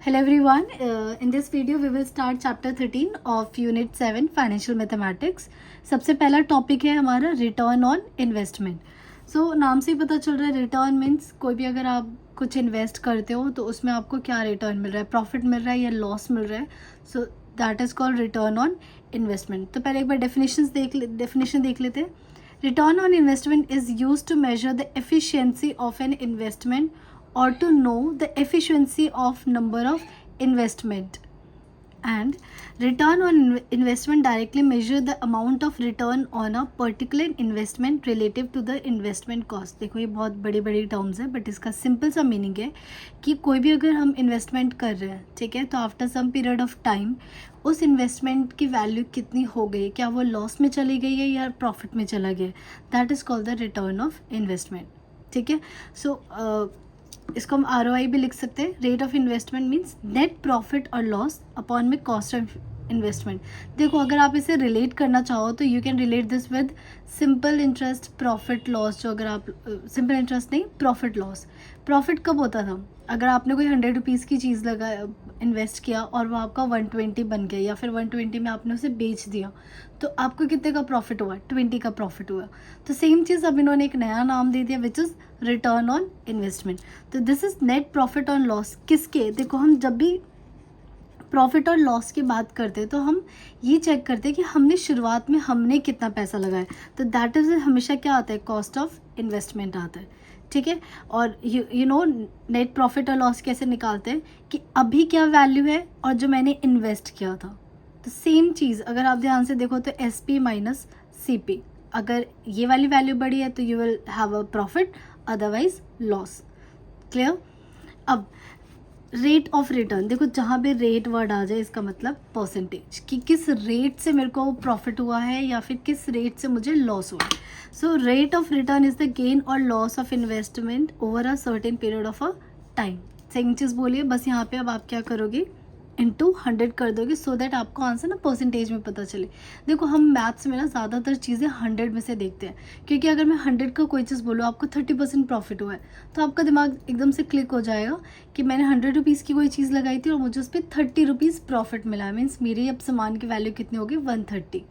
Hello everyone. In this video we will start chapter 13 of unit 7 financial mathematics. सबसे पहला topic है हमारा return on investment. सो नाम से ही पता चल रहा है रिटर्न मीन्स कोई भी अगर आप कुछ इन्वेस्ट करते हो तो उसमें आपको क्या रिटर्न मिल रहा है, प्रॉफिट मिल रहा है या लॉस मिल रहा है. So that is called return on investment. तो पहले एक बार डेफिनेशन देख लेते हैं. Return on investment is use to measure the efficiency of an investment or to know the efficiency of number of investment. And return on investment directly measure the amount of return on a particular investment relative to the investment cost. देखो ये बहुत बड़ी बड़ी terms है but इसका simple सा meaning है कि कोई भी अगर हम इन्वेस्टमेंट कर रहे हैं, ठीक है, तो after some period of time उस इन्वेस्टमेंट की वैल्यू कितनी हो गई, क्या वो लॉस में चली गई है या प्रॉफिट में चला गया. That is called the return of investment. ठीक है. सो इसको हम ROI भी लिख सकते हैं. Rate of investment means net profit और लॉस अपॉन में कॉस्ट ऑफ इन्वेस्टमेंट. देखो अगर आप इसे रिलेट करना चाहो तो you can relate this with simple interest profit loss. जो अगर आप सिंपल इंटरेस्ट नहीं, प्रॉफिट लॉस. प्रॉफिट कब होता था? अगर आपने कोई 100 रुपीज़ की चीज़ इन्वेस्ट किया और वो आपका 120 बन गया या फिर 120 में आपने उसे बेच दिया तो आपको कितने का प्रॉफिट हुआ? 20 का प्रॉफिट हुआ. तो सेम चीज़ अब इन्होंने एक नया नाम दे दिया which is return on investment. तो this is net profit on loss. किसके? देखो हम जब भी प्रॉफिट और लॉस की बात करते हैं तो हम ये चेक करते हैं कि हमने शुरुआत में हमने कितना पैसा लगाया. तो दैट इज़ हमेशा क्या आता है? कॉस्ट ऑफ इन्वेस्टमेंट आता है. ठीक है. और यू नो नेट प्रॉफिट और लॉस कैसे निकालते हैं कि अभी क्या वैल्यू है और जो मैंने इन्वेस्ट किया था. तो सेम चीज़ अगर आप ध्यान से देखो तो SP माइनस CP. अगर ये वाली वैल्यू बढ़ी है तो you will have a profit, otherwise loss. Clear. अब रेट ऑफ रिटर्न देखो, जहाँ पे रेट वर्ड आ जाए इसका मतलब परसेंटेज, कि किस रेट से मेरे को प्रॉफिट हुआ है या फिर किस रेट से मुझे लॉस हुआ है. So rate of return is the gain और loss of investment over a certain period of a time. Second चीज़ बोलिए बस यहाँ पे अब आप क्या करोगे? इंटू 100 कर दोगे सो दैट आपको आंसर ना परसेंटेज में पता चले. देखो हम मैथ्स में ना ज़्यादातर चीज़ें 100 में से देखते हैं, क्योंकि अगर मैं 100 का कोई चीज़ बोलूँ आपको 30% प्रॉफिट हुआ है तो आपका दिमाग एकदम से क्लिक हो जाएगा कि मैंने 100 रुपीज़ की कोई चीज़ लगाई थी और मुझे उस पर 30 रुपीज़ प्रॉफिट मिला. मीन्स मेरी अब सामान की वैल्यू कितनी होगी? 130.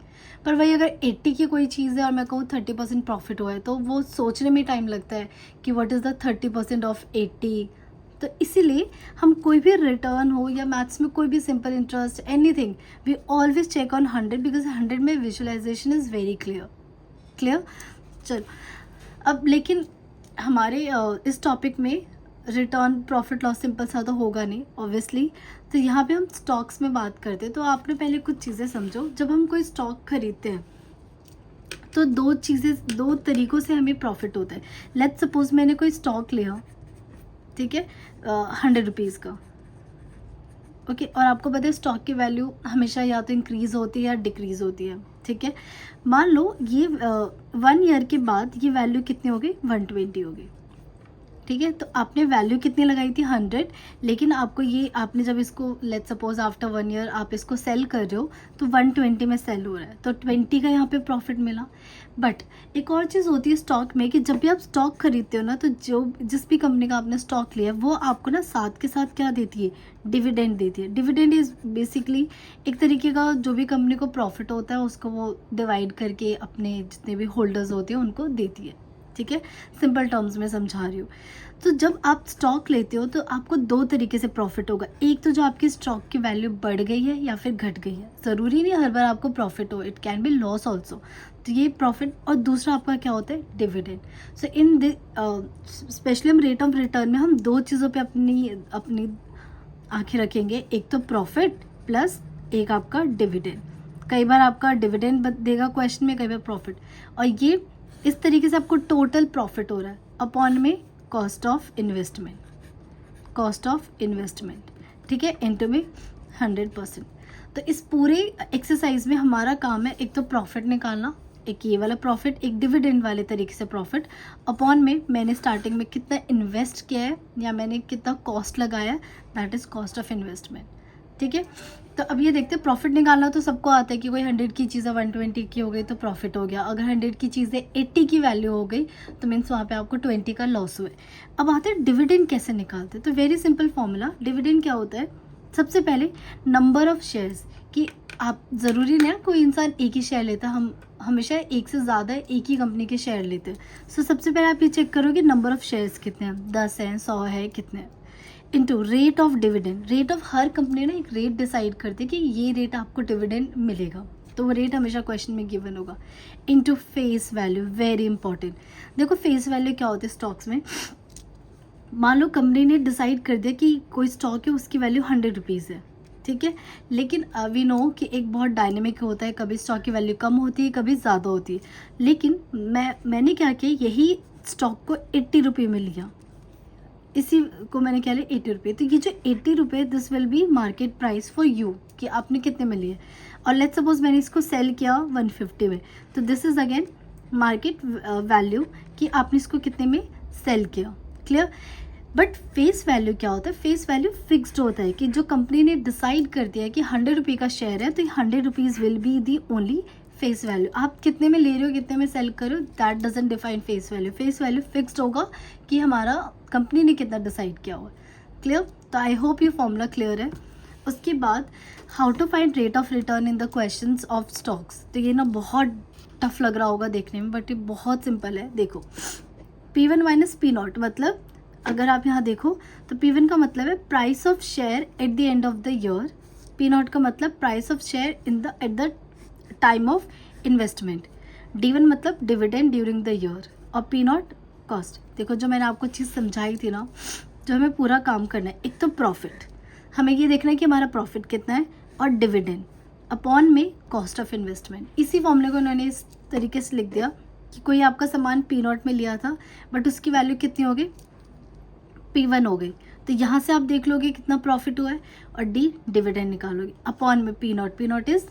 पर वही अगर 80 की कोई चीज़ है और मैं कहूँ 30% प्रॉफिट हुआ है तो वो सोचने में टाइम लगता है कि व्हाट इज़ द 30% ऑफ 80. तो इसीलिए हम कोई भी रिटर्न हो या मैथ्स में कोई भी simple interest anything we always check on 100 because 100 में विजुअलाइजेशन इज़ वेरी क्लियर. चलो अब लेकिन हमारे इस टॉपिक में रिटर्न प्रॉफिट लॉस सिंपल सा तो होगा नहीं ऑब्वियसली. तो यहाँ पे हम स्टॉक्स में बात करते हैं. तो आपने पहले कुछ चीज़ें समझो. जब हम कोई स्टॉक खरीदते हैं तो दो तरीक़ों से हमें प्रॉफिट होता है. लेट्स सपोज मैंने कोई स्टॉक लिया, ठीक है, 100 रुपीज़ का. ओके. और आपको पता है स्टॉक की वैल्यू हमेशा या तो इंक्रीज़ होती है या डिक्रीज़ होती है. ठीक है. मान लो ये 1 ईयर के बाद ये वैल्यू कितनी हो गई? 120 हो गई. ठीक है. तो आपने वैल्यू कितनी लगाई थी? 100. लेकिन आपको ये आपने जब इसको लेट्स सपोज आफ्टर 1 ईयर आप इसको सेल कर रहे हो तो 120 में सेल हो रहा है तो 20 का यहाँ पे प्रॉफिट मिला. बट एक और चीज़ होती है स्टॉक में कि जब भी आप स्टॉक खरीदते हो ना तो जिस भी कंपनी का आपने स्टॉक लिया वो आपको ना साथ के साथ क्या देती है? डिविडेंड देती है. डिविडेंड इज़ बेसिकली एक तरीके का जो भी कंपनी को प्रॉफिट होता है उसको वो डिवाइड करके अपने जितने भी होल्डर्स होते हैं उनको देती है. ठीक है. सिंपल टर्म्स में समझा रही हूँ. तो जब आप स्टॉक लेते हो तो आपको 2 तरीके से प्रॉफिट होगा. एक तो जो आपकी स्टॉक की वैल्यू बढ़ गई है या फिर घट गई है. ज़रूरी नहीं हर बार आपको प्रॉफिट हो, it can be loss also. तो ये प्रॉफिट. और दूसरा आपका क्या होता है? डिविडेंड. सो इन स्पेशली हम रेट ऑफ रिटर्न में हम 2 चीज़ों पे अपनी आंखें रखेंगे. एक तो प्रॉफिट प्लस एक आपका डिविडेंड. कई बार आपका डिविडेंड देगा क्वेश्चन में, कई बार प्रॉफिट. और ये इस तरीके से आपको टोटल प्रॉफिट हो रहा है अपॉन में कॉस्ट ऑफ इन्वेस्टमेंट. ठीक है. इनटू में 100%. तो इस पूरे एक्सरसाइज में हमारा काम है एक तो प्रॉफिट निकालना, एक ये वाला प्रॉफिट, एक डिविडेंड वाले तरीके से प्रॉफिट अपॉन में मैंने स्टार्टिंग में कितना इन्वेस्ट किया है या मैंने कितना कॉस्ट लगाया है. That is cost of investment. ठीक है. तो अब ये देखते हैं प्रॉफिट निकालना तो सबको आता है कि कोई 100 की चीज़ 120 की हो गई तो प्रॉफिट हो गया. अगर 100 की चीज़ें 80 की वैल्यू हो गई तो मीन्स वहाँ पे आपको 20 का लॉस हुए. अब आते हैं डिविडेंड कैसे निकालते हैं. तो वेरी सिंपल फॉर्मूला. डिविडेंड क्या होता है? सबसे पहले नंबर ऑफ शेयर्स, कि आप ज़रूरी नहीं है कोई इंसान एक ही शेयर लेता, हम हमेशा एक से ज़्यादा एक ही कंपनी के शेयर लेते हैं। सो सबसे पहले आप ये चेक करोगे नंबर ऑफ शेयर्स कितने हैं, 10 हैं, 100 है, कितने हैं, into rate of dividend. Rate of, her company ना एक रेट डिसाइड करती है कि ये रेट आपको डिविडेंड मिलेगा, तो वो रेट हमेशा क्वेश्चन में गिवन होगा, into face value. Very important. देखो फेस वैल्यू क्या होती है स्टॉक्स में। मान लो कंपनी ने डिसाइड कर दिया कि कोई स्टॉक है उसकी वैल्यू 100 रुपीज़ है, ठीक है, लेकिन वी नो कि एक बहुत डायनेमिक होता है, कभी स्टॉक की वैल्यू कम होती है, कभी ज़्यादा होती है। लेकिन मैंने क्या किया, यही स्टॉक को 80 रुपये में लिया, इसी को मैंने क्या लिया 80 रुपये। तो ये जो 80 रुपये, this will be market price for you, कि आपने कितने में लिए। और लेट्स सपोज मैंने इसको सेल किया 150 में, तो this is again market value कि आपने इसको कितने में सेल किया। क्लियर। बट फेस वैल्यू क्या होता है, फेस वैल्यू फिक्स्ड होता है कि जो कंपनी ने डिसाइड कर दिया है कि 100 रुपये का शेयर है, तो 100 rupees will be the only face value. आप कितने में ले रहे हो, कितने में सेल करो, that doesn't define face value. Face value fixed होगा कि हमारा कंपनी ने कितना डिसाइड किया हुआ। क्लियर। तो आई होप ये फॉर्मूला क्लियर है। उसके बाद how to find rate of return in the questions of stocks. तो ये ना बहुत टफ लग रहा होगा देखने में, बट ये बहुत सिंपल है। देखो P1 माइनस P0, मतलब अगर आप यहाँ देखो तो P1 का मतलब है price of share at the end of the year, P0 का मतलब price of share at the time of investment, D1 मतलब डिविडेंड ड्यूरिंग द ईयर, और P0 कॉस्ट। देखो जो मैंने आपको चीज़ समझाई थी ना, जो हमें पूरा काम करना है, एक तो प्रॉफिट, हमें ये देखना है कि हमारा प्रॉफिट कितना है, और डिविडेंड अपॉन में कॉस्ट ऑफ इन्वेस्टमेंट। इसी फॉर्मूले को उन्होंने इस तरीके से लिख दिया कि कोई आपका सामान P0 में लिया था, बट उसकी वैल्यू कितनी हो गई, P1 हो गई, तो यहाँ से आप देख लोगे कितना प्रॉफिट हुआ है, और डी डिविडेंड निकालोगे अपॉन में P0। P0 is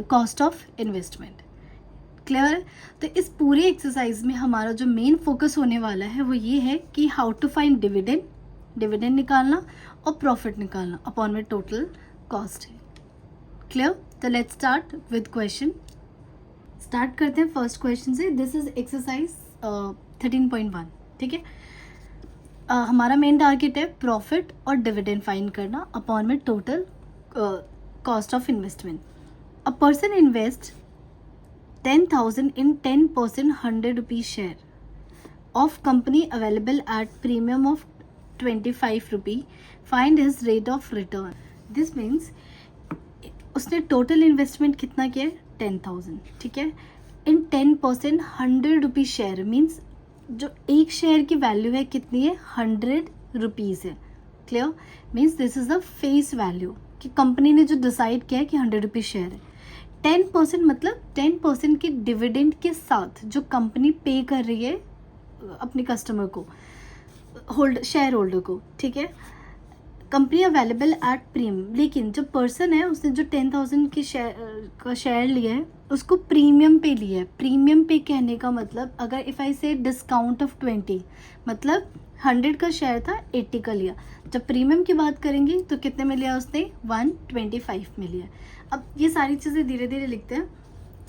cost of investment. Clear है। तो इस पूरे एक्सरसाइज में हमारा जो मेन फोकस होने वाला है वो ये है कि how to find dividend, dividend निकालना और प्रॉफिट निकालना अपॉन में टोटल कॉस्ट है। क्लियर। तो let's start with question. Start करते हैं फर्स्ट क्वेश्चन से। This is exercise 13.1। ठीक है। हमारा मेन टारगेट है प्रॉफिट और डिविडेंड फाइंड करना अपॉन में total cost of investment. A person invest 10,000 in 10% 100 rupees share of company available at premium of 25 rupee. Find his rate of return. This means उसने total investment कितना किया है 10,000, ठीक है, इन 10% 100 रुपीज़ शेयर, मीन्स जो एक शेयर की वैल्यू है कितनी है 100 रुपीज़ है। Clear. Means this is the face value कि कंपनी ने जो डिसाइड किया है कि 100 रुपीज़ शेयर है। 10% मतलब 10% के डिविडेंड के साथ जो कंपनी पे कर रही है अपने कस्टमर को, शेयर होल्डर को, ठीक है, कंपनी अवेलेबल एट प्रीमियम। लेकिन जो पर्सन है उसने जो 10,000 की शेयर लिया है उसको प्रीमियम पे लिया है। प्रीमियम पे कहने का मतलब, अगर इफ़ आई से डिस्काउंट ऑफ 20, मतलब 100 का शेयर था 80 का लिया, जब प्रीमियम की बात करेंगे तो कितने में लिया उसने 125 में लिया। अब ये सारी चीज़ें धीरे धीरे लिखते हैं।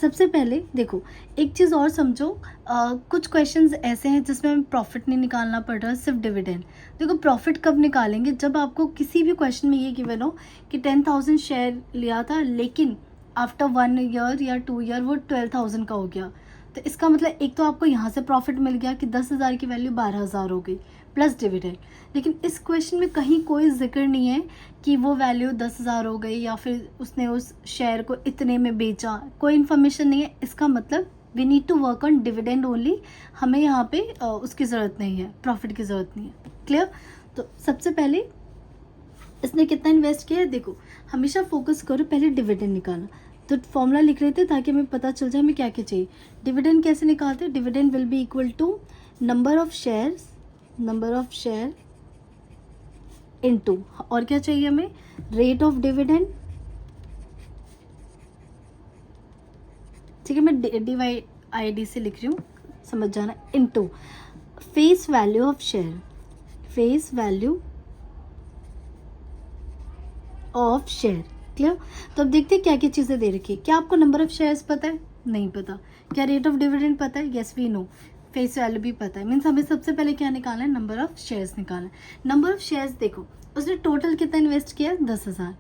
सबसे पहले देखो एक चीज़ और समझो, कुछ क्वेश्चंस ऐसे हैं जिसमें हमें प्रॉफिट नहीं निकालना पड़ रहा है, सिर्फ डिविडेंड। देखो प्रॉफिट कब निकालेंगे, जब आपको किसी भी क्वेश्चन में ये गिवन हो कि 10,000 शेयर लिया था लेकिन आफ्टर 1 ईयर या 2 ईयर वो 12,000 का हो गया, तो इसका मतलब एक तो आपको यहाँ से प्रॉफिट मिल गया कि 10,000 की वैल्यू 12,000 हो गई प्लस डिविडेंड। लेकिन इस क्वेश्चन में कहीं कोई जिक्र नहीं है कि वो वैल्यू 10,000 हो गई या फिर उसने उस शेयर को इतने में बेचा, कोई इन्फॉर्मेशन नहीं है। इसका मतलब we need to work on dividend only, हमें यहाँ पे उसकी ज़रूरत नहीं है, प्रॉफिट की ज़रूरत नहीं है। क्लियर। तो सबसे पहले इसने कितना इन्वेस्ट किया है, देखो हमेशा फोकस करो पहले डिविडेंड निकालना। तो फॉर्मूला लिख रहे थे ताकि हमें पता चल जाए हमें क्या क्या चाहिए। डिविडेंड कैसे निकालते हैं, dividend will be equal to number of share into, और क्या चाहिए हमें, रेट ऑफ डिविडेंड। ठीक है, मैं DYID से लिख रही हूँ, समझ जाना, into face value of share, face value of share. Clear. तो अब देखते हैं क्या क्या चीज़ें दे रखी है। क्या आपको नंबर ऑफ शेयर्स पता है, नहीं पता। क्या रेट ऑफ डिविडेंड पता है, yes we know. Face value भी पता है, मीन्स हमें सबसे पहले क्या निकालना है, नंबर ऑफ शेयर्स निकालना है। नंबर ऑफ शेयर्स देखो, उसने टोटल कितना इन्वेस्ट किया, 10,000।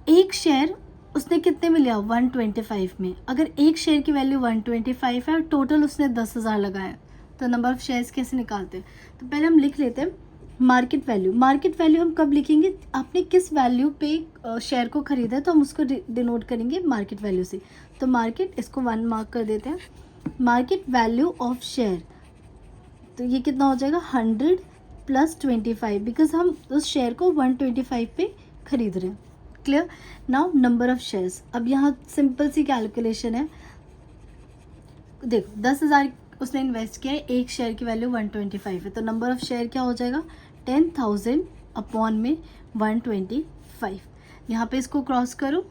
एक शेयर उसने कितने में लिया, 125 में। अगर एक शेयर की वैल्यू 125 है और टोटल उसने 10,000 लगाया, तो नंबर ऑफ शेयर्स कैसे निकालते हैं? तो पहले हम लिख लेते हैं मार्केट वैल्यू। मार्केट वैल्यू हम कब लिखेंगे, आपने किस वैल्यू पे शेयर को खरीदा है तो हम उसको डिनोट करेंगे मार्केट वैल्यू से। तो मार्केट, इसको 1 मार्क कर देते हैं। मार्केट वैल्यू ऑफ शेयर, तो ये कितना हो जाएगा, 100 + 25, बिकॉज हम उस शेयर को 125 पे खरीद रहे हैं। Clear? Now number of shares. अब यहाँ सिंपल सी कैलकुलेशन है, देखो 10,000 उसने इन्वेस्ट किया है, एक शेयर की वैल्यू 125 है, तो नंबर ऑफ शेयर क्या हो जाएगा, 10,000 अपॉन में 125। यहाँ पे इसको क्रॉस करो,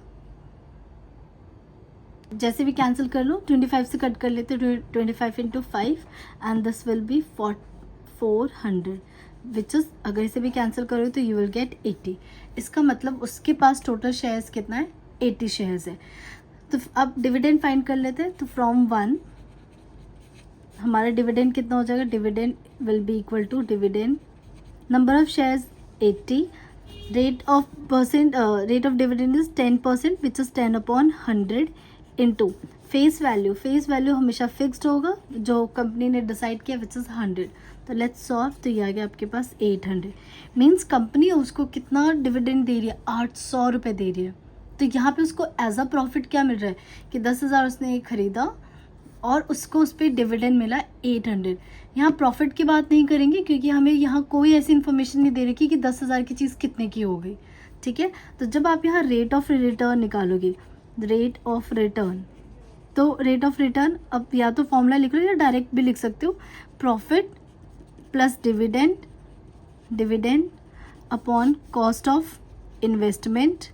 जैसे भी कैंसिल कर लो, 25 से कट कर लेते, 25 × 5 and this will be 400, which is, अगर इसे भी कैंसिल करो तो यू विल गेट 80। इसका मतलब उसके पास टोटल शेयर्स कितना है, 80 शेयर्स है। तो अब डिविडेंड फाइंड कर लेते हैं। तो फ्रॉम 1 हमारा डिविडेंड कितना हो जाएगा, dividend will be equal to dividend, number of shares 80, rate of dividend is 10%, which is 10/100 into face value. Face value हमेशा फिक्स्ड होगा जो कंपनी ने डिसाइड किया, विच इज़ 100। तो लेट्स सॉल्व। तो ये आ गया आपके पास 800, मीन्स कंपनी उसको कितना डिविडेंड दे रही है, 800 रुपये दे रही है। तो यहाँ पे उसको एज अ प्रॉफिट क्या मिल रहा है कि 10,000 उसने खरीदा और उसको उस पर डिविडेंड मिला 800। यहाँ प्रॉफिट की बात नहीं करेंगे क्योंकि हमें यहाँ कोई ऐसी इन्फॉर्मेशन नहीं दे रखी कि 10,000 की चीज़ कितने की हो गई। ठीक है, तो जब आप यहाँ रेट ऑफ रिटर्न निकालोगे, रेट ऑफ रिटर्न, तो रेट ऑफ रिटर्न अब या तो फॉर्मूला लिख लो या डायरेक्ट भी लिख सकते हो, profit plus dividend, dividend upon cost of investment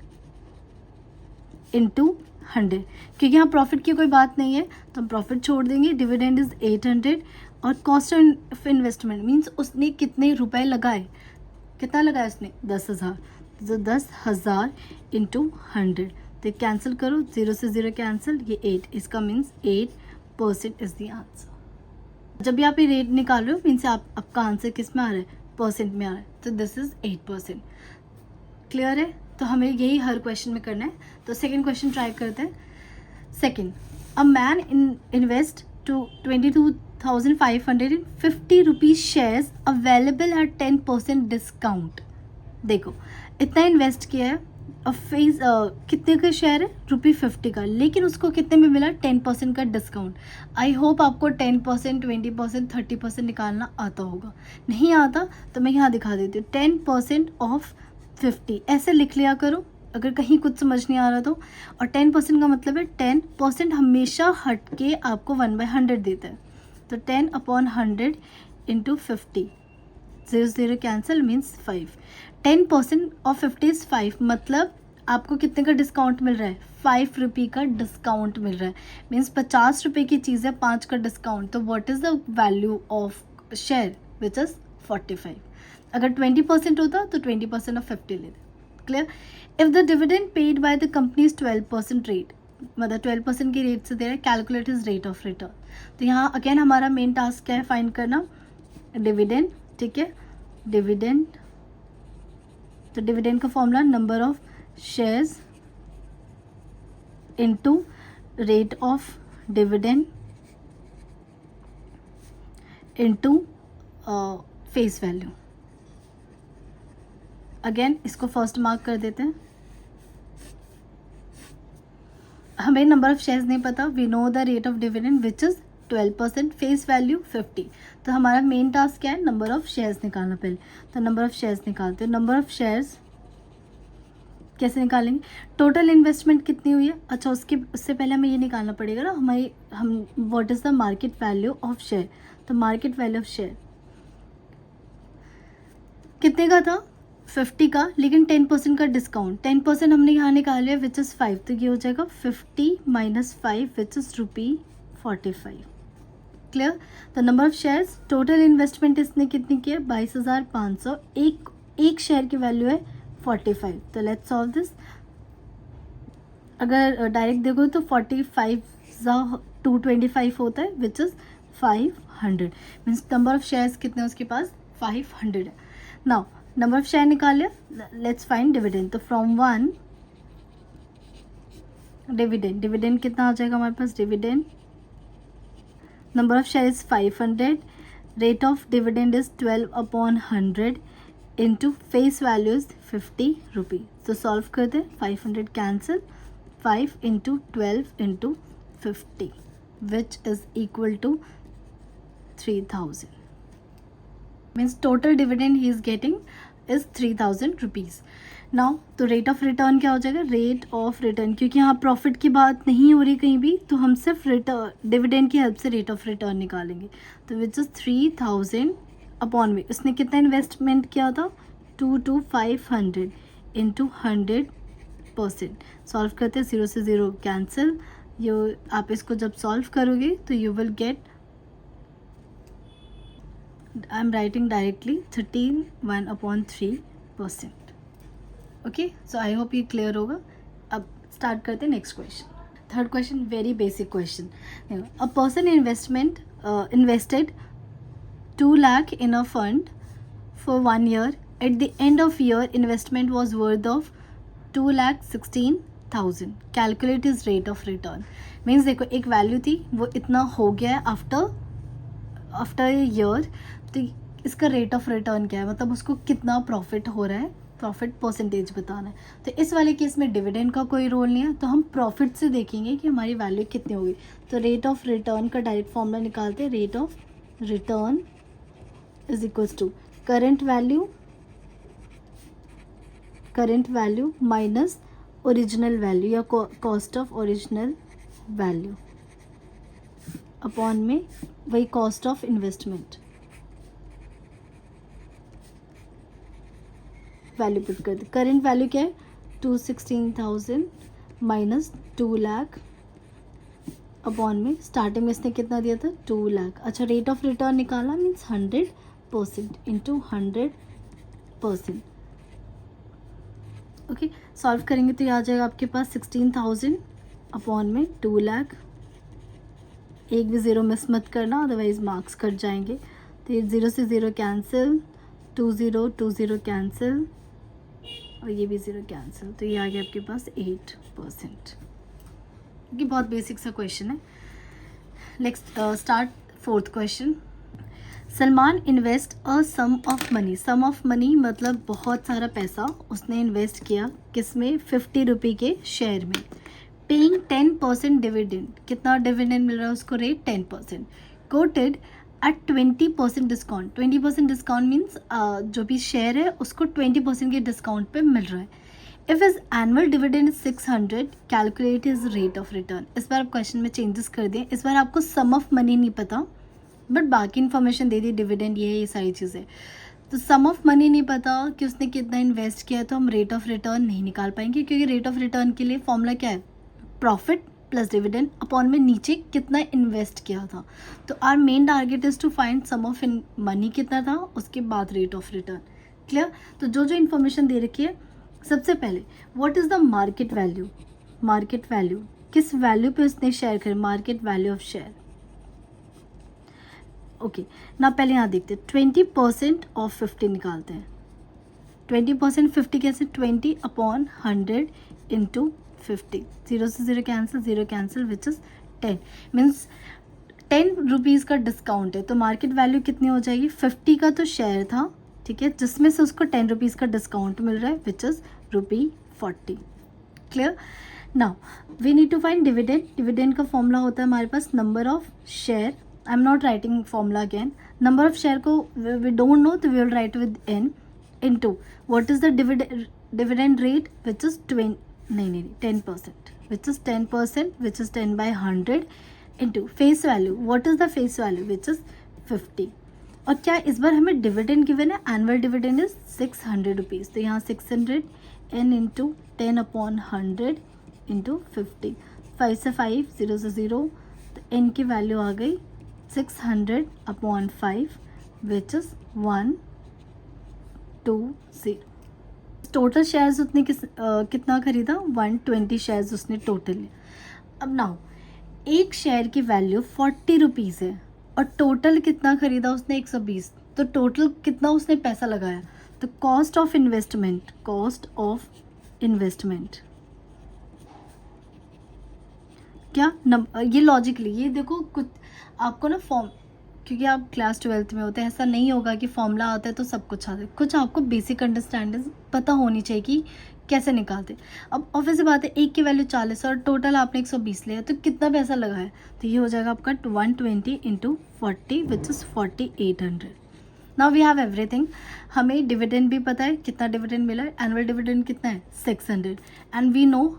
into 100। क्योंकि यहाँ प्रॉफिट की कोई बात नहीं है तो हम प्रॉफिट छोड़ देंगे। डिविडेंड इज़ 800 और कॉस्ट ऑफ इन्वेस्टमेंट मीन्स उसने कितने रुपए लगाए, कितना लगाया उसने, 10,000। तो 10,000 इंटू 100, तो कैंसिल करो, 0 से 0 कैंसिल, ये 8, इसका मीन्स 8% इज़ द आंसर। जब भी आप ये रेट निकाल रहे हो मीन्स आपका आंसर किस में आ रहा है, परसेंट में आ रहा है, तो दिस इज़ 8%। क्लियर है? तो हमें यही हर क्वेश्चन में करना है। तो सेकंड क्वेश्चन ट्राई करते हैं। Second, a man invest to 22,550 rupees shares available at 10% discount. देखो इतना इन्वेस्ट किया है और फेस कितने का शेयर है, ₹50 का, लेकिन उसको कितने में मिला, 10% का डिस्काउंट। आई होप आपको 10%, 20%, 30% निकालना आता होगा। नहीं आता तो मैं यहाँ दिखा देती हूँ, 10% ऑफ 50 ऐसे लिख लिया करो अगर कहीं कुछ समझ नहीं आ रहा तो। और 10% का मतलब है 10% हमेशा हट के आपको 1/100 देता है। तो 10/100 into 50, 0 0 cancel means 5। 10% of 50 is 5, मतलब आपको कितने का डिस्काउंट मिल रहा है, 5 रुपये का डिस्काउंट मिल रहा है। मीन्स 50 रुपये की चीज़ है, 5 का डिस्काउंट, तो what is the value of share, which is 45। अगर 20% होता तो 20% ऑफ 50 लेते। Clear? If the dividend paid by the company is 12% rate, मतलब 12% की रेट से दे रहा है, calculate is rate of return. तो यहाँ अगेन हमारा मेन टास्क क्या है, फाइंड करना डिविडेंड। ठीक है, डिविडेंड, तो डिविडेंड का formula number of shares into rate of dividend into face value. Again इसको फर्स्ट मार्क कर देते हैं। हमें नंबर ऑफ शेयर्स नहीं पता, we know the rate of dividend which is 12%, face value 50। तो हमारा मेन टास्क क्या है, नंबर ऑफ शेयर्स निकालना। पहले तो नंबर ऑफ शेयर्स निकालते हैं। नंबर ऑफ शेयर्स कैसे निकालेंगे, टोटल इन्वेस्टमेंट कितनी हुई है। अच्छा उससे पहले हमें ये निकालना पड़ेगा ना हम what is the market value of share. तो मार्केट वैल्यू ऑफ शेयर कितने का था, 50 का, लेकिन 10% का डिस्काउंट, 10% हमने यहाँ निकाल लिया विच इज़ 5, तो ये हो जाएगा 50 माइनस 5 विच इज़ ₹45। क्लियर? तो number of shares, total investment इसने कितनी की है, 22,500, एक शेयर की वैल्यू है 45। तो लेट्स सॉल्व दिस। अगर डायरेक्ट देखो तो 45 225 होता है which is 500 means number of shares कितने उसके पास 500 है. नाउ नंबर ऑफ शेयर निकाल लिया, लेट्स फाइंड डिविडेंड. तो फ्रॉम 1 डिविडेंड कितना आ जाएगा हमारे पास, dividend number of share is 500, rate of dividend is 12/100 into face value is 50 rupees. तो सॉल्व करते हैं, 500 cancel, 5 into 12 into 50 which is equal to 3000. Means total dividend he is getting is 3000 rupees. Now तो rate of return क्या हो जाएगा, rate of return, क्योंकि यहाँ profit की बात नहीं हो रही कहीं भी, तो हम सिर्फ रिटर्न डिविडेंड की हेल्प से रेट ऑफ रिटर्न निकालेंगे. तो विच इज 3000 अपॉन में उसने कितना इन्वेस्टमेंट किया था, 2 to 500 इंटू 100%. सॉल्व करते हैं, 0 से 0 कैंसिल. ये आप इसको जब सॉल्व करोगे तो you will get, I am writing directly 13/1/3%. Okay, so I hope ये क्लियर होगा. अब स्टार्ट करते हैं next question. Third question very basic question. A person invested 2 lakh in a fund for 1 year. At the end of year, investment was worth of 2,16,000. Calculate his rate of return. Means देखो एक value थी, वो इतना हो गया है after year, तो इसका रेट ऑफ रिटर्न क्या है, मतलब उसको कितना प्रॉफिट हो रहा है, प्रॉफिट परसेंटेज बताना है. तो इस वाले केस में डिविडेंड का कोई रोल नहीं है, तो हम प्रॉफिट से देखेंगे कि हमारी वैल्यू कितनी होगी. तो रेट ऑफ रिटर्न का डायरेक्ट फॉर्मूला निकालते हैं. Rate of return is equals to current value minus original value या cost of original value upon में वही cost of investment value put कर दे. करेंट वैल्यू क्या है, 216,000 माइनस 2 लाख अपॉन में स्टार्टिंग में इसने कितना दिया था, 2 लाख. अच्छा, रेट ऑफ रिटर्न निकालना मीन्स 100% इंटू 100%. ओके, सॉल्व करेंगे तो ये आ जाएगा आपके पास 16,000 अपॉन में 2 लाख. एक भी ज़ीरो मिस मत करना, अदरवाइज मार्क्स कट जाएंगे. तो ये 0 से 0 कैंसिल, 2 0 कैंसिल और ये भी 0 कैंसिल. तो ये आ गया आपके पास 8%. ये बहुत बेसिक सा क्वेश्चन है. Next start fourth question. Salman invest a sum of money. Sum of money मतलब बहुत सारा पैसा उसने इन्वेस्ट किया, किस में, 50 रुपये के शेयर में. Paying 10% dividend. कितना डिविडेंड मिल रहा है उसको, rate 10%. Quoted at 20% discount. 20% discount means जो भी शेयर है उसको 20% के डिस्काउंट पे मिल रहा है. If is annual dividend 600, calculate is rate of return. इस बार आप क्वेश्चन में चेंजेस कर दें. इस बार आपको सम ऑफ मनी नहीं पता, बट बाकी इन्फॉर्मेशन दे दी, डिविडेंड ये है, ये सारी चीज़ें. तो सम ऑफ मनी नहीं पता कि उसने कितना इन्वेस्ट किया, तो हम रेट ऑफ रिटर्न नहीं निकाल पाएंगे, क्योंकि रेट ऑफ रिटर्न के लिए फॉर्मूला क्या है, प्रॉफिट प्लस डिविडेंड अपॉन में नीचे कितना इन्वेस्ट किया था. तो our main target is to find sum of money कितना था, उसके बाद रेट ऑफ रिटर्न. क्लियर. तो जो जो इन्फॉर्मेशन दे रखी है, सबसे पहले what is the market value. Market value किस वैल्यू पे उसने शेयर करे, market value of share. Okay, ना पहले यहाँ देखते हैं 20% ऑफ 50 निकालते हैं. 20% 50 कैसे, 20 अपॉन 100 इंटू 50. 0 से 0 cancel which is 10. Means 10 rupees का डिस्काउंट है, तो मार्केट वैल्यू कितनी हो जाएगी, 50 का तो शेयर था, ठीक है, जिसमें से उसको 10 रुपीज़ का डिस्काउंट मिल रहा है, which is ₹40. Clear. Now we need to find dividend. Dividend का फॉर्मूला होता है हमारे पास number of share. I am not writing formula again. Number of share को वी डोंट नो, तो we will write with n into what is the dividend rate, which is 10%, which is 10%, which is 10 by 100 into face value. What is the face value, which is 50. और क्या इस बार हमें dividend given है, annual dividend is 600 rupees. तो यहाँ 600 n into 10 upon 100 into 50. 5 से 5, 0 से 0, तो n की वैल्यू आ गई 600 upon 5 which is 120. Total shares उसने कितना खरीदा, 120 शेयर्स उसने टोटल. अब नाउ एक शेयर की वैल्यू 40 रुपीज़ है और टोटल कितना खरीदा उसने 120, तो टोटल कितना उसने पैसा लगाया, तो कॉस्ट ऑफ इन्वेस्टमेंट क्या ये लॉजिकली, ये देखो कुछ आपको ना फॉर्म, क्योंकि आप क्लास 12th में होते हैं, ऐसा नहीं होगा कि फॉर्मूला आता है तो सब कुछ आता है, कुछ आपको बेसिक अंडरस्टैंडिंग पता होनी चाहिए कि कैसे निकालते। अब ऑब्वियस सी बात है, एक की वैल्यू 40 और टोटल आपने 120 लिया, तो कितना पैसा लगाया, तो ये हो जाएगा आपका 120 into 40 which is 4800। Now we have everything. हमें डिविडेंड भी पता है कितना डिविडेंड मिला है, एनुअल डिविडेंड कितना है 600, एंड वी नो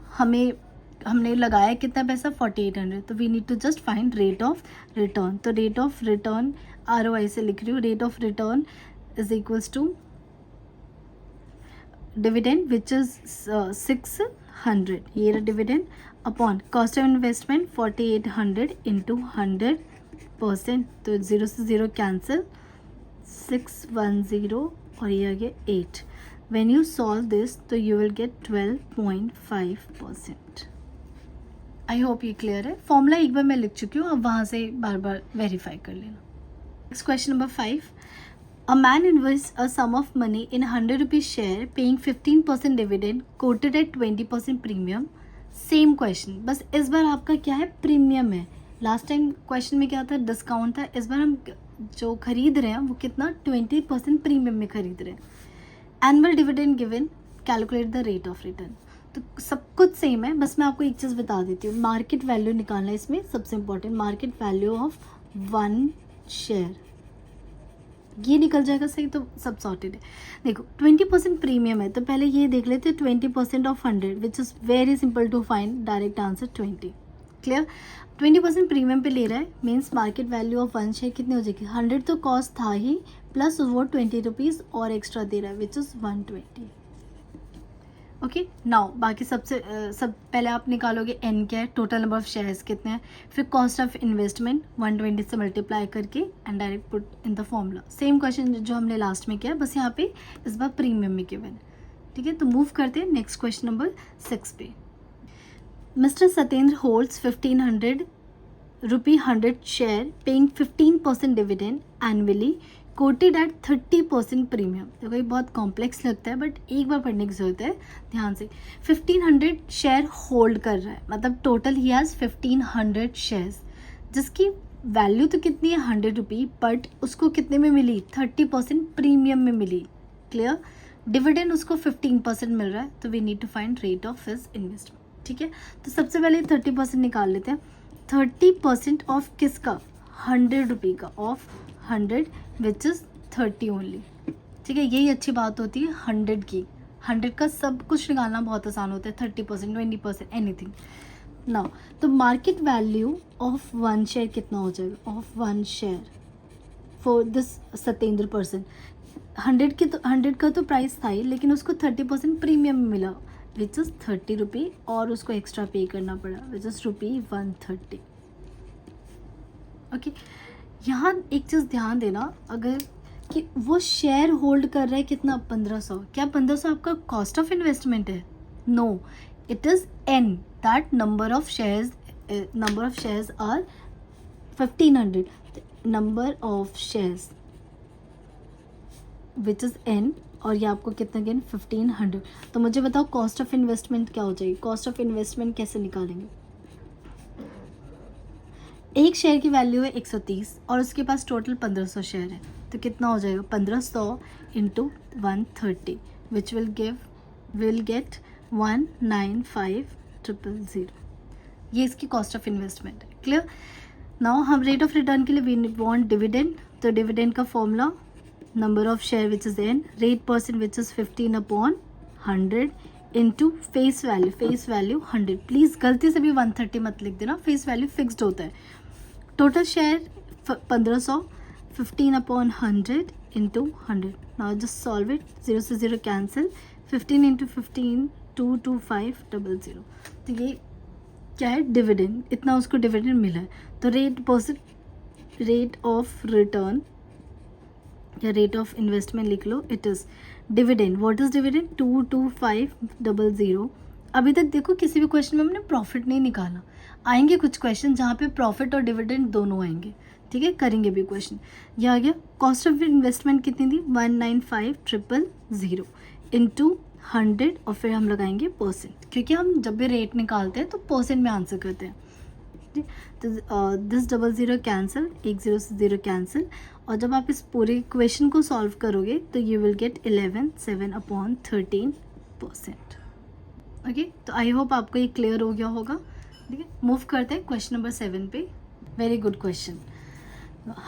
हमने लगाया कितना पैसा 4800, तो we need to just find rate of return. तो रेट ऑफ रिटर्न ROI से लिख रही हूँ, rate of return is equals to dividend which is 600, ये रहा dividend, upon cost of investment 4800 into 100%, तो 0 से 0 कैंसिल, 610 और ये आ गया 8। When you solve this तो you will get 12.5%। I hope ये क्लियर है। फॉर्मूला एक बार मैं लिख चुकी हूँ, अब वहाँ से बार बार वेरीफाई कर लेना। Next question number 5, a man invest a sum of money in 100 rupees share paying 15% dividend quoted at 20% premium. Same question, बस इस बार आपका क्या है, प्रीमियम है। लास्ट टाइम क्वेश्चन में क्या था, डिस्काउंट था। इस बार हम जो खरीद रहे हैं वो कितना 20% प्रीमियम में खरीद रहे हैं। Annual dividend given, calculate the rate of return. तो सब कुछ सेम है, बस मैं आपको एक चीज़ बता देती हूँ, मार्केट वैल्यू निकालना है इसमें सबसे important, market value of 1 share, ये निकल जाएगा सही, तो सब सॉर्टेड है। देखो 20% प्रीमियम है, तो पहले ये देख लेते हैं 20% of 100 which is very simple to find, direct answer 20। Clear, 20% premium पे ले रहा है, means market value of 1 share कितनी हो जाएगी, 100 तो कॉस्ट था ही, प्लस वो 20 रुपीज़ और एक्स्ट्रा दे रहा है विच इज़ 120। ओके, नाउ बाकी सब पहले आप निकालोगे एन क्या है, टोटल नंबर ऑफ शेयर्स कितने हैं, फिर कॉस्ट ऑफ इन्वेस्टमेंट 120 से मल्टीप्लाई करके and direct put in the formula. Same question जो हमने लास्ट में किया, बस यहाँ पे इस बार प्रीमियम में गिवन है। ठीक है, तो मूव करते हैं नेक्स्ट क्वेश्चन नंबर 6 पे। Mr. Satyendra holds 1500 rupee 100 share paying 15% dividend annually quoted at 30% premium। देखो ये बहुत कॉम्प्लेक्स लगता है बट एक बार पढ़ने की जरूरत है ध्यान से। 1500 शेयर होल्ड कर रहा है, मतलब टोटल ही हैज़ 1500 शेयर्स, जिसकी वैल्यू तो कितनी है 100 रुपी, बट उसको कितने में मिली 30% प्रीमियम में मिली। क्लियर, डिविडेंड उसको 15% मिल रहा है, तो we need to find rate of his investment. ठीक है, तो सबसे पहले 30% निकाल लेते हैं। 30% ऑफ किसका, 100 रुपी का, ऑफ 100 विच इज़ 30 ओनली। ठीक है, यही अच्छी बात होती है 100 की, 100 का सब कुछ निकालना बहुत आसान होता है, 30%, 20%, एनीथिंग। नाउ तो मार्केट वैल्यू ऑफ 1 शेयर कितना हो जाएगा, of 1 share for this Satyendra person. 100 का तो प्राइस था ही, लेकिन उसको 30% प्रीमियम मिला विच इज़ 30 रुपी, और उसको एक्स्ट्रा पे करना पड़ा विच इज़ ₹130। ओके, यहाँ एक चीज़ ध्यान देना, अगर कि वो शेयर होल्ड कर रहा है कितना 1500, क्या 1500 आपका कॉस्ट ऑफ इन्वेस्टमेंट है, no, it is an, that number of shares are 1500, number of shares which is an, और ये आपको कितना गेन 1500। तो मुझे बताओ कॉस्ट ऑफ इन्वेस्टमेंट क्या हो जाएगी, कॉस्ट ऑफ इन्वेस्टमेंट कैसे निकालेंगे। एक शेयर की वैल्यू है 130 और उसके पास टोटल 1500 शेयर है, तो कितना हो जाएगा 1500 इंटू 130 विच विल गेट 195,000। ये इसकी कॉस्ट ऑफ इन्वेस्टमेंट है। क्लियर, नाउ हम रेट ऑफ रिटर्न के लिए वी वांट डिविडेंड, तो डिविडेंड का formula number of share which is n, rate percent which is 15/100 into face value 100। Please गलती से भी 130 मत लिख देना, फेस वैल्यू फिक्स्ड होता है। Total share 1500, 15/100 into 100। Now just solve it, 0 से 0 कैंसिल, 15 into 15 22500। तो ये क्या है, डिविडेंड, इतना उसको डिविडेंड मिला है। तो रेट ऑफ रिटर्न या रेट ऑफ इन्वेस्टमेंट लिख लो, it is dividend, what is dividend 22500। अभी तक देखो किसी भी क्वेश्चन में हमने प्रॉफिट नहीं निकाला, आएंगे कुछ क्वेश्चन जहाँ पे प्रॉफिट और डिविडेंड दोनों आएंगे, ठीक है, करेंगे भी क्वेश्चन। ये आ गया कॉस्ट ऑफ इन्वेस्टमेंट कितनी थी 195,000 इंटू 100 और फिर हम लगाएंगे परसेंट, क्योंकि हम जब भी रेट निकालते हैं तो परसेंट में आंसर करते हैं। ठीक, तो दिस 00 कैंसिल, एक 0 से 0 कैंसिल, और जब आप इस पूरे क्वेश्चन को सॉल्व करोगे तो यू विल गेट 11/7/13%। ओके, तो आई होप आपको ये क्लियर हो गया होगा। ठीक है, मूव करते हैं क्वेश्चन नंबर 7 पे। Very good question.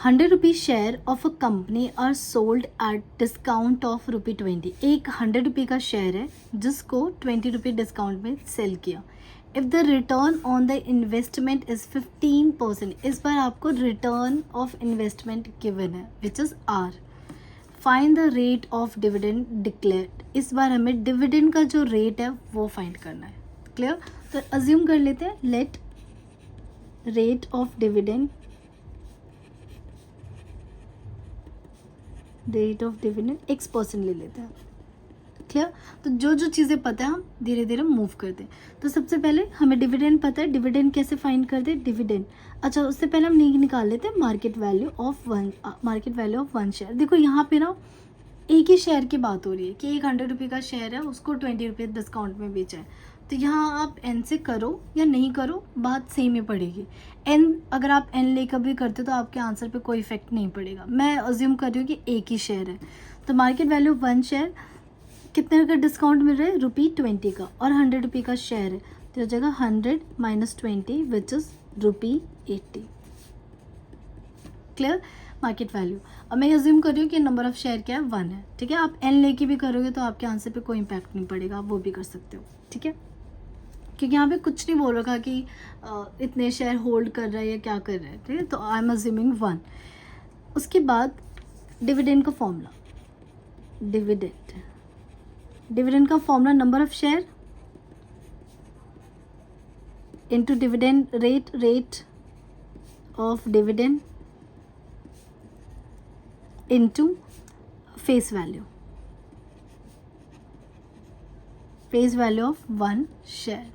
100 rupees share of a company are sold at discount of ₹20। एक 100 रुपये का शेयर है जिसको 20 रुपये डिस्काउंट में सेल किया। If the return on the investment is 15%, इस बार आपको रिटर्न ऑफ इन्वेस्टमेंट गिवन है which is R. Find the rate of dividend declared, इस बार हमें डिविडेंड का जो रेट है वो फाइंड करना है। क्लियर, तो अज्यूम कर लेते हैं let rate of dividend, rate of dividend X% ले लेते हैं। क्लियर, तो जो जो चीज़ें पता है हम धीरे धीरे मूव करते हैं। तो सबसे पहले हमें डिविडेंड पता है, डिविडेंड कैसे फाइंड करते हैं, डिविडेंड, अच्छा उससे पहले हम नहीं निकाल लेते हैं market value of one share. देखो यहाँ पे ना एक ही शेयर की बात हो रही है कि एक 100 रुपये का शेयर है, उसको 20 रुपये डिस्काउंट में बेचा है। तो यहाँ आप एन से करो या नहीं करो बात सेम ही पड़ेगी। एन अगर आप एन लेकर भी करते तो आपके आंसर पे कोई इफेक्ट नहीं पड़ेगा। मैं अज्यूम कर रही हूँ कि एक ही शेयर है, तो मार्केट वैल्यू वन शेयर कितने का डिस्काउंट मिल रहा है ₹20 का, और 100 रुपये का शेयर है तो हो जाएगा 100 - 20 which is ₹80। Clear, market value. अब मैं अज्यूम कर रही हूँ कि नंबर ऑफ शेयर क्या है 1 है। ठीक है, आप एन लेके भी करोगे तो आपके आंसर पे कोई इम्पैक्ट नहीं पड़ेगा, आप वो भी कर सकते हो। ठीक है, क्योंकि यहाँ पे कुछ नहीं बोल रखा कि इतने शेयर होल्ड कर रहा है या क्या कर रहा है। ठीक है, तो आई एम अज्यूमिंग 1। उसके बाद डिविडेंड का फॉर्मूला, डिविडेंड का formula number of share into dividend rate of dividend into face value of 1 share.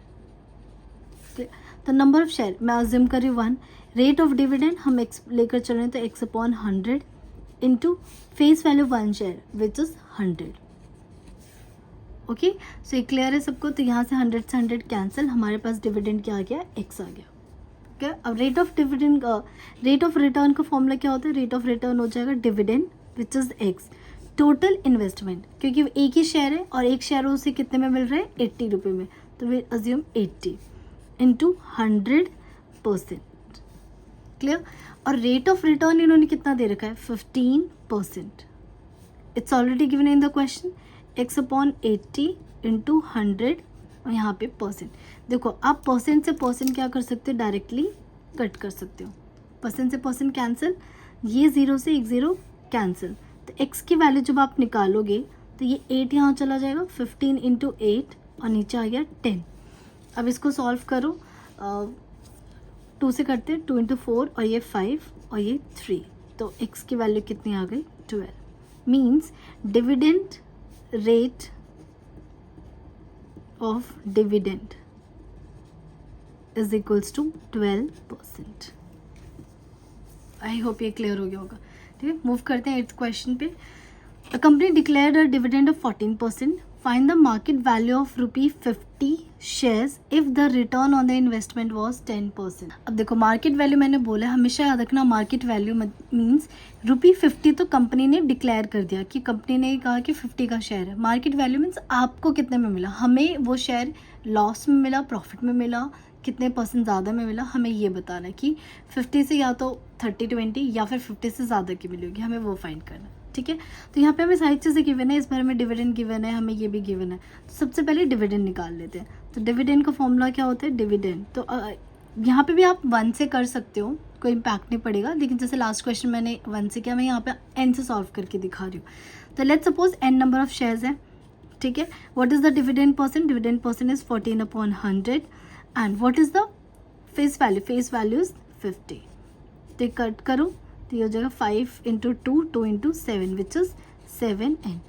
तो नंबर ऑफ शेयर मैं अज्यूम कर रही हूँ 1, रेट ऑफ डिविडेंड हम एक्स लेकर चल रहे हैं तो X/100 into face value 1 share which is 100। Okay, so ये क्लियर है सबको। तो यहाँ से 100 से 100 कैंसिल, हमारे पास डिविडेंड क्या आ गया, X आ गया। क्या, अब रेट ऑफ रिटर्न का फॉर्मूला क्या होता है, रेट ऑफ रिटर्न हो जाएगा dividend which is X, total investment, क्योंकि एक ही शेयर है और एक शेयर उसे कितने में मिल रहा है 80 रुपये में, तो वे अज्यूम 80 इंटू 100%। क्लियर, और रेट ऑफ रिटर्न इन्होंने कितना दे रखा है 15%। It's already given in the question, X/80 into 100 और यहाँ पे परसेंट। देखो आप परसेंट से परसेंट क्या कर सकते हो, डायरेक्टली कट कर सकते हो, परसेंट से परसेंट कैंसिल, ये 0 से एक 0 कैंसिल। तो x की वैल्यू जब आप निकालोगे तो ये 8 यहाँ चला जाएगा, 15 इंटू 8 और नीचे आ गया 10। अब इसको सॉल्व करो, 2 से करते हैं, 2 इंटू 4 और ये 5 और ये 3, तो x की वैल्यू कितनी आ गई 12। Means dividend rate of dividend is equals to 12%। I hope ये क्लियर हो गया होगा। ठीक है, मूव करते हैं 8th क्वेश्चन पे। A company declared a dividend of 14%, find the market value of ₹50 shares if the return on the investment was 10%। अब देखो मार्केट वैल्यू मैंने बोला, हमेशा याद रखना मार्केट वैल्यू मीन्स ₹50 तो कंपनी ने डिक्लेयर कर दिया कि कंपनी ने कहा कि 50 का शेयर है। मार्केट वैल्यू मीन्स आपको कितने में मिला, हमें वो शेयर लॉस में मिला, प्रॉफिट में मिला, कितने % ज़्यादा में मिला, हमें ये बताना है कि 50 से या तो 30-20 या फिर 50 से ज़्यादा की मिलेगी, हमें वो फाइंड करना है। ठीक है, तो यहाँ पे हमें सारी चीज़ें गिवन है, इस बार हमें डिविडेंड गिवन है, हमें ये भी गिवन है। तो सबसे पहले डिविडेंड निकाल लेते हैं। तो डिविडेंड का फॉर्मूला क्या होता है, डिविडेंड, तो यहाँ पे भी आप 1 से कर सकते हो, कोई इम्पैक्ट नहीं पड़ेगा, लेकिन जैसे लास्ट क्वेश्चन मैंने 1 से किया, मैं यहाँ पे n से सॉल्व करके दिखा रही हूँ। तो let's suppose n number of shares है। ठीक है, what is the dividend percent, dividend percent is 14/100 and what is the face value is 50। तो कट करो तो ये हो जाएगा 5 into 2, 2 into 7 which is 7n।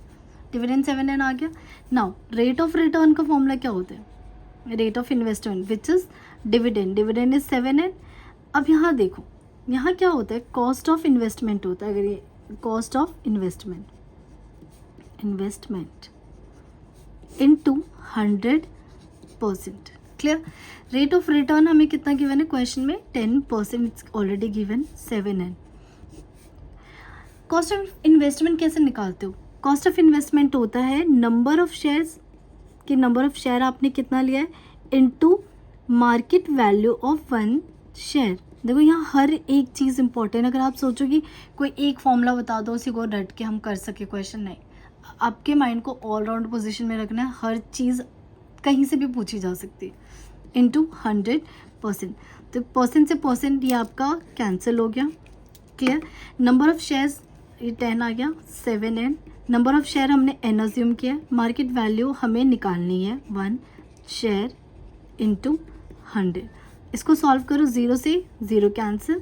Dividend 7n आ गया। नाउ रेट ऑफ रिटर्न का फॉर्मूला क्या होता है, rate of investment which is dividend is 7n। अब यहाँ देखो यहाँ क्या होता है, कॉस्ट ऑफ इन्वेस्टमेंट होता है। अगर ये cost of investment into 100%, clear. Rate of return हमें कितना गिवन है क्वेश्चन में, 10%, it's already given 7n। Cost of investment कैसे निकालते हो, कॉस्ट ऑफ इन्वेस्टमेंट होता है नंबर ऑफ शेयर्स, कि नंबर ऑफ शेयर आपने कितना लिया है, into market value of one share. देखो यहाँ हर एक चीज़ इंपॉर्टेंट, अगर आप सोचो कि कोई एक फॉर्मूला बता दो उसी को रट के हम कर सके क्वेश्चन, नहीं, आपके माइंड को ऑल राउंड पोजीशन में रखना है, हर चीज़ कहीं से भी पूछी जा सकती है। इनटू 100%, तो परसेंट से परसेंट ये आपका कैंसिल हो गया, क्लियर। नंबर ऑफ शेयर्स ये 10 आ गया, 7n। नंबर ऑफ शेयर हमने n अज्यूम किया, मार्केट वैल्यू हमें निकालनी है 1 शेयर इनटू 100। इसको सॉल्व करो, 0 से 0 कैंसिल,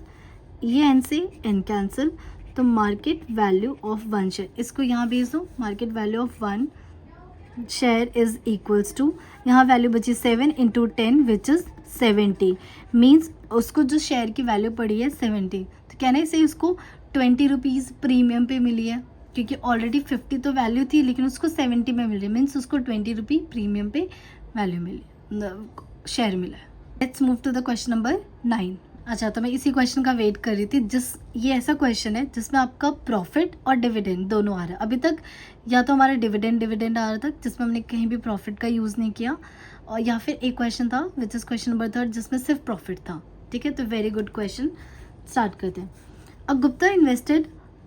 ये n से n कैंसिल, तो मार्केट वैल्यू ऑफ 1 शेयर, इसको यहाँ भेज दो, market value of 1 share is equals to, यहाँ वैल्यू बची 7 इंटू 10 विच इज़ 70, मीन्स उसको जो शेयर की वैल्यू पड़ी है 70, तो कहना है से उसको 20 रुपीज़ प्रीमियम पे मिली है, क्योंकि ऑलरेडी 50 तो वैल्यू थी लेकिन उसको 70 में मिल रही है, मीन्स उसको 20 रुपी प्रीमियम पे वैल्यू मिली, शेयर मिला है। Let's move to the question number 9। अच्छा, तो मैं इसी क्वेश्चन का वेट कर रही थी, ये ऐसा क्वेश्चन है जिसमें आपका प्रॉफिट और डिविडेंड दोनों आ रहा है। अभी तक या तो हमारा डिविडेंड आ रहा था जिसमें हमने कहीं भी प्रॉफिट का यूज़ नहीं किया, और या फिर एक क्वेश्चन था विच इज़ क्वेश्चन नंबर 3 जिसमें सिर्फ प्रॉफिट था, ठीक है। तो वेरी गुड क्वेश्चन, स्टार्ट करते हैं। A Gupta invested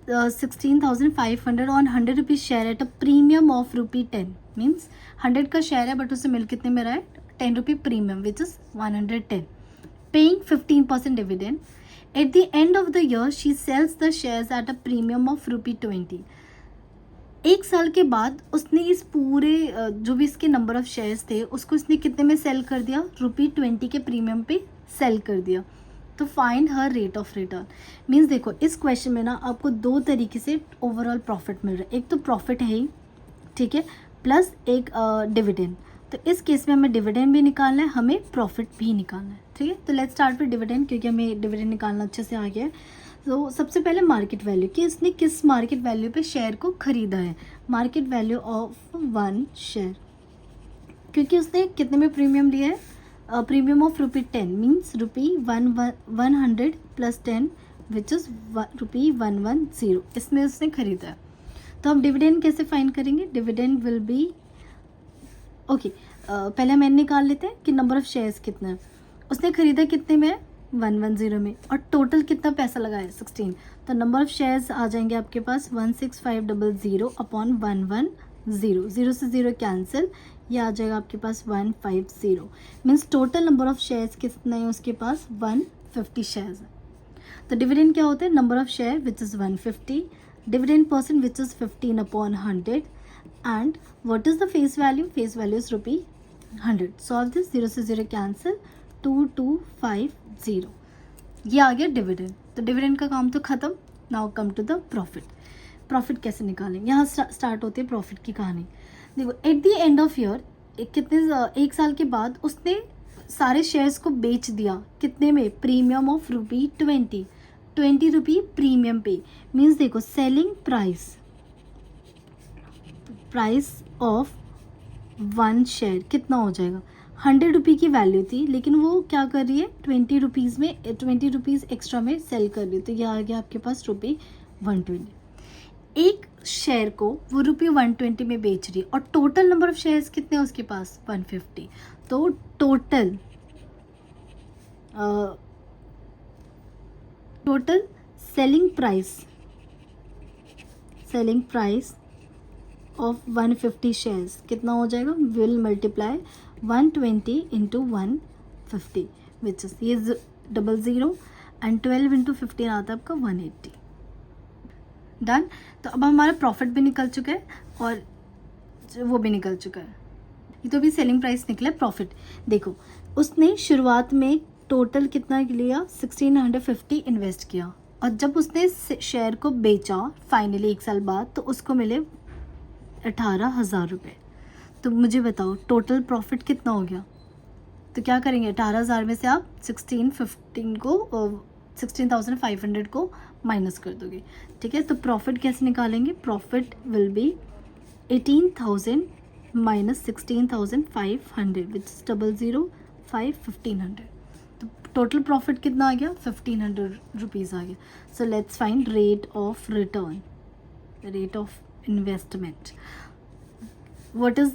16,500 on 100 rupees share at a premium of ₹10, means 100 का शेयर है बट उसे मिल कितने में रहा है, 10 रुपी premium which is 110, paying 15% dividend. At the end of the year, she sells the shares at a premium of ₹20. एक साल के बाद उसने इस पूरे जो भी इसके नंबर ऑफ शेयर्स थे उसको इसने कितने में सेल कर दिया, ₹20 के प्रीमियम पे सेल कर दिया। तो find her rate of return, means देखो इस क्वेश्चन में ना आपको दो तरीके से ओवरऑल प्रॉफिट मिल रहा है, एक तो प्रॉफिट है ही, ठीक है, प्लस एक डिविडेंड। तो इस केस में हमें डिविडेंड भी निकालना है, हमें प्रॉफिट भी निकालना है, ठीक है। तो लेट्स स्टार्ट विद डिविडेंड, क्योंकि हमें डिविडेंड निकालना अच्छे से आ गया है। तो सबसे पहले मार्केट वैल्यू, कि इसने किस मार्केट वैल्यू पे शेयर को खरीदा है, मार्केट वैल्यू ऑफ 1 शेयर, क्योंकि उसने कितने में प्रीमियम लिया है, premium of ₹10, means ₹100 plus 10 which is ₹110, इसमें उसने खरीदा है। तो हम डिविडेंड कैसे फाइंड करेंगे, डिविडेंड विल बी ओके, पहले हम निकाल लेते हैं कि नंबर ऑफ शेयर्स कितना है, उसने खरीदा कितने में, 110 में, और टोटल कितना पैसा लगाया 16, तो नंबर ऑफ शेयर्स आ जाएंगे आपके पास 16500 अपॉन 110, 0 से 0 कैंसिल, ये आ जाएगा आपके पास 150, means total number of shares कितना है उसके पास, 150 शेयर्स है। तो डिविडेंड क्या होता है, number of share which is 150, dividend percent which is 15 upon 100, and what is the face value, face value is ₹100। solve this, 0 से 0 cancel, 2250, ये आ गया डिविडेंड। तो डिविडेंड का काम तो खत्म, now come to the profit. Profit कैसे निकालेंगे, यहाँ स्टार्ट होती है प्रॉफिट की कहानी। देखो at the end of year, एक साल के बाद उसने सारे शेयर्स को बेच दिया, कितने में, प्रीमियम ऑफ ₹20, 20 रुपी प्रीमियम पे, मीन्स देखो सेलिंग प्राइस ऑफ 1 शेयर कितना हो जाएगा, 100 रुपी की वैल्यू थी लेकिन वो क्या कर रही है, 20 रुपीज़ में 20 रुपीज़ एक्स्ट्रा में सेल कर रही है, तो ये आ गया आपके पास ₹120। एक शेयर को वो ₹120 में बेच रही है और टोटल नंबर ऑफ शेयर्स कितने हैं उसके पास, 150। तो total selling price of 150 shares कितना हो जाएगा, will multiply 120 into 150 which is ये 00 एंड 12 इंटू 15 आता है आपका 180। डन। तो अब हमारा प्रॉफिट भी निकल चुका है और वो भी निकल चुका है, ये तो भी सेलिंग प्राइस निकला है। प्रॉफिट देखो उसने शुरुआत में टोटल कितना लिया, 1650 इन्वेस्ट किया, और जब उसने शेयर को बेचा फाइनली एक साल बाद तो उसको मिले 18,000 रुपये। तो मुझे बताओ टोटल प्रॉफिट कितना हो गया। तो क्या करेंगे, 18,000 में से आप 16 16,500 को माइनस कर दोगे, ठीक है। तो प्रॉफिट कैसे निकालेंगे, profit will be 18,000 minus 16,500 which is 005 1500। तो टोटल प्रॉफिट कितना आ गया, 1500 रुपीज़ आ गया। So let's find rate of return, rate of investment. What is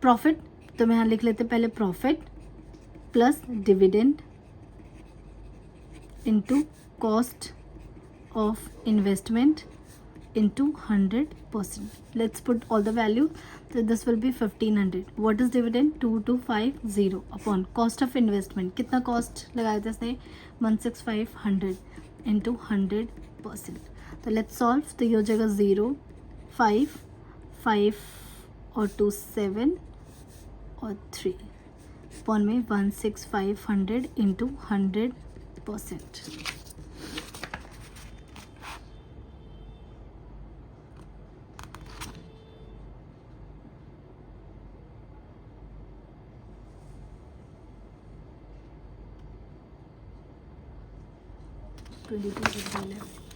profit, तो मैं यहाँ लिख लेते पहले profit plus dividend into cost of investment into 100%. Let's put all the value. So this will be 1500. What is dividend, 2250 upon cost of investment, कितना cost लगाया था इसने, 16500 into 100%. तो let's solve, तो ये हो जाएगा 0 5 5 और 2 7 और 3 upon में 16500 into 100%. Left.